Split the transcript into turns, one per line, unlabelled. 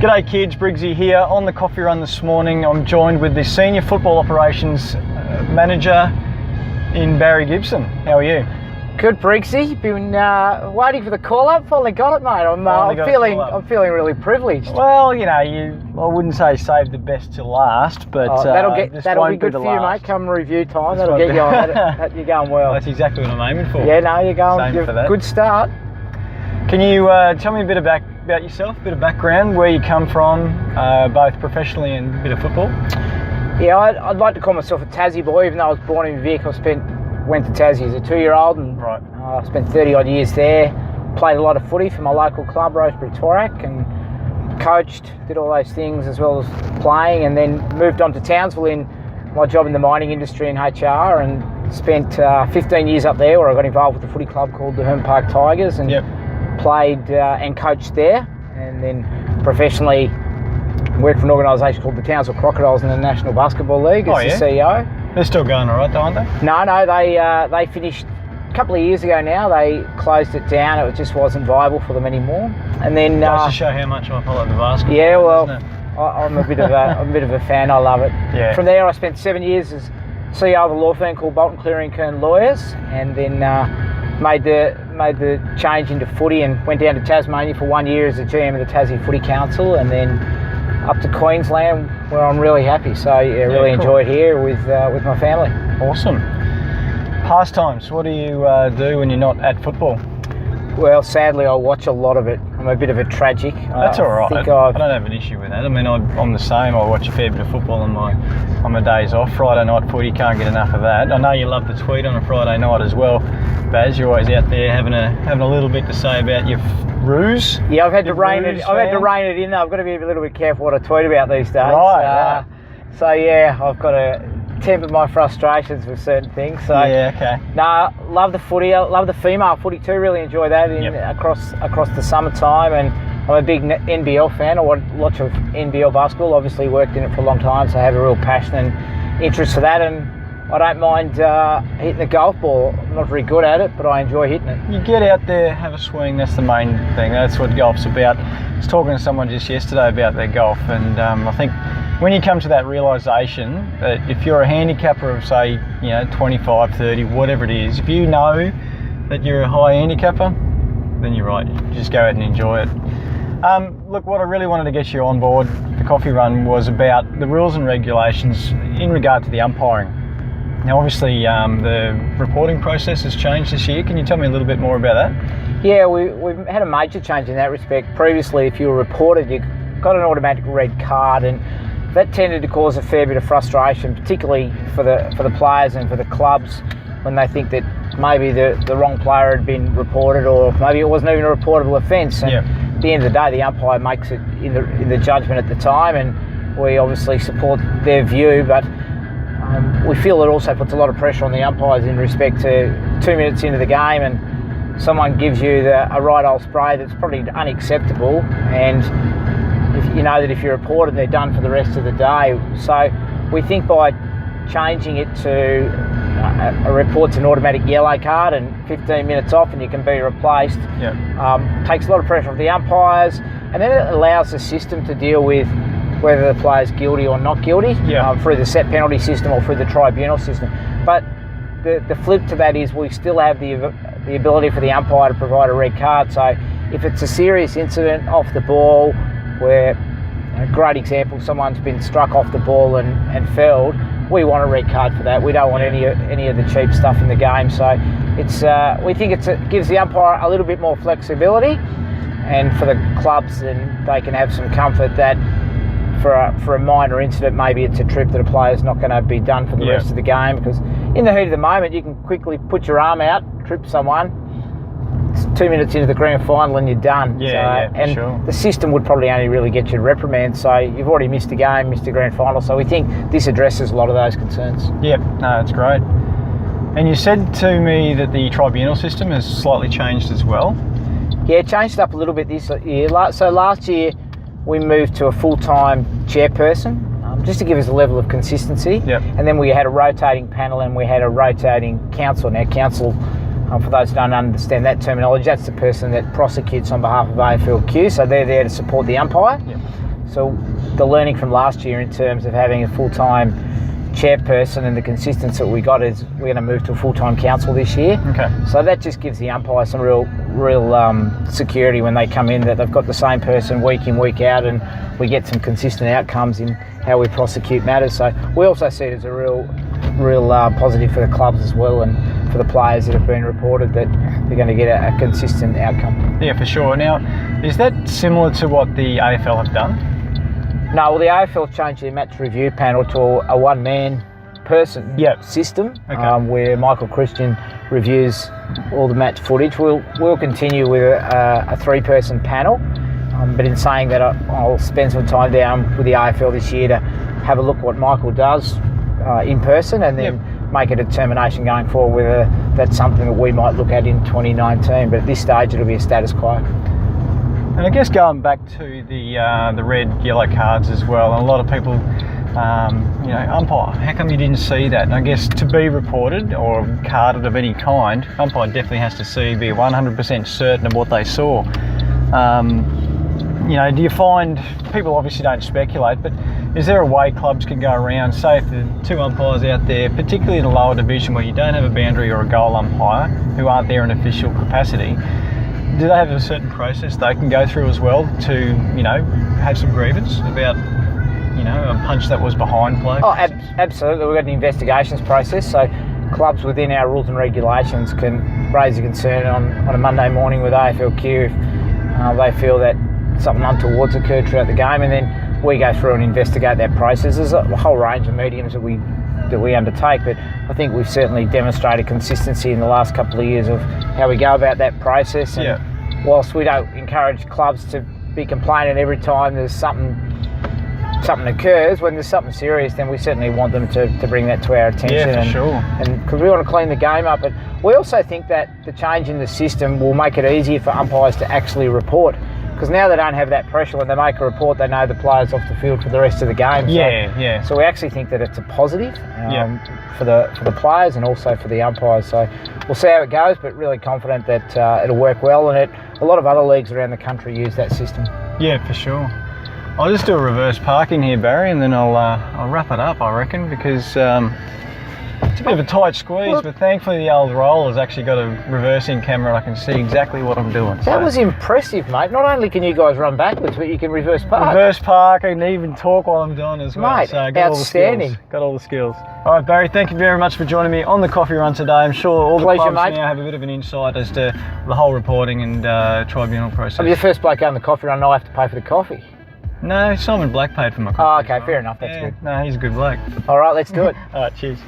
G'day kids, Briggsy here. On the coffee run this morning, I'm joined with the Senior Football Operations Manager in Barry Gibson. How are you?
Good, Briggsy. Been waiting for the call up. Finally got it, mate. I'm feeling really privileged.
Well, you know, I wouldn't say save the best to last, but
that'll be good for you, mate. Come review time, that'll get you on. You're going well.
That's exactly what I'm aiming for.
Yeah, no, you're going.
Same for that.
Good start.
Can you tell me a bit about yourself, a bit of background, where you come from, both professionally and a bit of football?
Yeah, I'd like to call myself a Tassie boy, even though I was born in Vic. Went to Tassie as a 2-year-old and I spent 30 odd years there. Played a lot of footy for my local club, Rosebery Torak, and coached, did all those things as well as playing, and then moved on to Townsville in my job in the mining industry in HR, and spent 15 years up there where I got involved with a footy club called the Herne Park Tigers, and played and coached there, and then professionally worked for an organisation called the Townsville Crocodiles in the National Basketball League as the CEO.
They're still going all right though, aren't they?
No, they finished a couple of years ago now. They closed it down. It just wasn't viable for them anymore. And then
goes to show how much I follow the basketball.
Yeah, well, I'm a bit of a fan. I love it.
Yeah.
From there, I spent 7 years as CEO of a law firm called Bolton Cleary & Kern Lawyers, and then made the change into footy and went down to Tasmania for 1 year as the GM of the Tassie Footy Council, and then up to Queensland, where I'm really happy. So yeah, really enjoyed here with my family.
Awesome. Pastimes, what do you do when you're not at football?
Well, sadly, I watch a lot of it. I'm a bit of a tragic.
That's all right. I don't have an issue with that. I mean, I'm the same. I watch a fair bit of football on my days off. Friday night footy, can't get enough of that. I know you love the tweet on a Friday night as well, Baz. You're always out there having a little bit to say about your ruse.
Yeah, I've had to rein it in. Though I've got to be a little bit careful what I tweet about these days.
Right.
So yeah, I've got to temper my frustrations with certain things. So
yeah, okay.
Nah, love the footy. I love the female footy too. Really enjoy that across the summertime, and I'm a big NBL fan. I watch lots of NBL basketball. Obviously worked in it for a long time, so I have a real passion and interest for that. And I don't mind hitting the golf ball. I'm not very good at it, but I enjoy hitting it.
You get out there, have a swing. That's the main thing. That's what golf's about. I was talking to someone just yesterday about their golf, and I think when you come to that realisation that if you're a handicapper of, say, 25, 30, whatever it is, if you know that you're a high handicapper, then you're right. You just go out and enjoy it. Look, what I really wanted to get you on board the coffee run was about the rules and regulations in regard to the umpiring. Now, obviously, the reporting process has changed this year. Can you tell me a little bit more about that?
Yeah, we've had a major change in that respect. Previously, if you were reported, you got an automatic red card, and that tended to cause a fair bit of frustration, particularly for the players and for the clubs, when they think that maybe the wrong player had been reported, or maybe it wasn't even a reportable offence. And at the end of the day, the umpire makes it in the judgment at the time, and we obviously support their view, but we feel it also puts a lot of pressure on the umpires in respect to 2 minutes into the game and someone gives you a right old spray that's probably unacceptable, and if you know that if you're reported, they're done for the rest of the day. So we think by changing it to a report's an automatic yellow card and 15 minutes off and you can be replaced, takes a lot of pressure off the umpires, and then it allows the system to deal with whether the player's guilty or not guilty through the set penalty system or through the tribunal system. But the flip to that is we still have the ability for the umpire to provide a red card. So if it's a serious incident off the ball, where a great example, someone's been struck off the ball and felled, we want a red card for that. We don't want any of the cheap stuff in the game. So it's we think it gives the umpire a little bit more flexibility, and for the clubs, then they can have some comfort that for a minor incident, maybe it's a trip that a player's not going to be done for the rest of the game, because in the heat of the moment you can quickly put your arm out, trip someone. It's 2 minutes into the grand final and you're done. The system would probably only really get you to reprimand, so you've already missed a game, missed a grand final. So we think this addresses a lot of those concerns.
Yep, no, it's great. And you said to me that the tribunal system has slightly changed as well.
Yeah, it changed up a little bit this year. So last year we moved to a full-time chairperson, just to give us a level of consistency. And then we had a rotating panel and we had a rotating counsel. Now, counsel, for those who don't understand that terminology, that's the person that prosecutes on behalf of AFLQ, so they're there to support the umpire. So the learning from last year in terms of having a full-time chairperson and the consistency that we got is we're going to move to a full-time council this year.
Okay.
So that just gives the umpire some real security when they come in, that they've got the same person week in, week out, and we get some consistent outcomes in how we prosecute matters. So we also see it as a real positive for the clubs as well, and for the players that have been reported, that they're going to get a consistent outcome.
Yeah, for sure. Now, is that similar to what the AFL have done?
No, well, the AFL changed their match review panel to a one-man person system, where Michael Christian reviews all the match footage. We'll continue with a three-person panel, but in saying that, I'll spend some time down with the AFL this year to have a look what Michael does in person, and then make a determination going forward whether that's something that we might look at in 2019. But at this stage, it'll be a status quo.
And I guess going back to the red, yellow cards as well, and a lot of people, umpire, how come you didn't see that? And I guess to be reported or carded of any kind, umpire definitely has to be 100% certain of what they saw. Do you find, people obviously don't speculate, but is there a way clubs can go around, say if there are two umpires out there, particularly in the lower division where you don't have a boundary or a goal umpire who aren't there in official capacity, do they have a certain process they can go through as well to, have some grievance about, a punch that was behind play?
Oh, absolutely. We've got an investigations process, so clubs within our rules and regulations can raise a concern on a Monday morning with AFLQ if they feel that something untoward's occurred throughout the game, and then we go through and investigate that process. There's a whole range of mediums that we undertake, but I think we've certainly demonstrated consistency in the last couple of years of how we go about that process. And whilst we don't encourage clubs to be complaining every time there's something occurs, when there's something serious, then we certainly want them to bring that to our attention.
Yeah, for sure.
And because we want to clean the game up, but we also think that the change in the system will make it easier for umpires to actually report. Because now they don't have that pressure. When they make a report, they know the player's off the field for the rest of the game. So we actually think that it's a positive for the players and also for the umpires. So we'll see how it goes, but really confident that it'll work well. And a lot of other leagues around the country use that system.
Yeah, for sure. I'll just do a reverse parking here, Barry, and then I'll wrap it up, I reckon, because it's a bit of a tight squeeze, but thankfully the old roller's actually got a reversing camera and I can see exactly what I'm doing.
That was impressive, mate. Not only can you guys run backwards, but you can reverse park.
Reverse park, and even talk while I'm doing as well.
Mate,
so
outstanding.
Got all the skills. All right, Barry, thank you very much for joining me on the coffee run today. I'm sure all the clubs now have a bit of an insight as to the whole reporting and tribunal process.
I'm your first bloke on the coffee run, and I have to pay for the coffee.
No, Simon Black paid for my coffee.
Oh, okay, fair enough. That's good.
No, he's a good bloke.
All right, let's do it.
All right, cheers.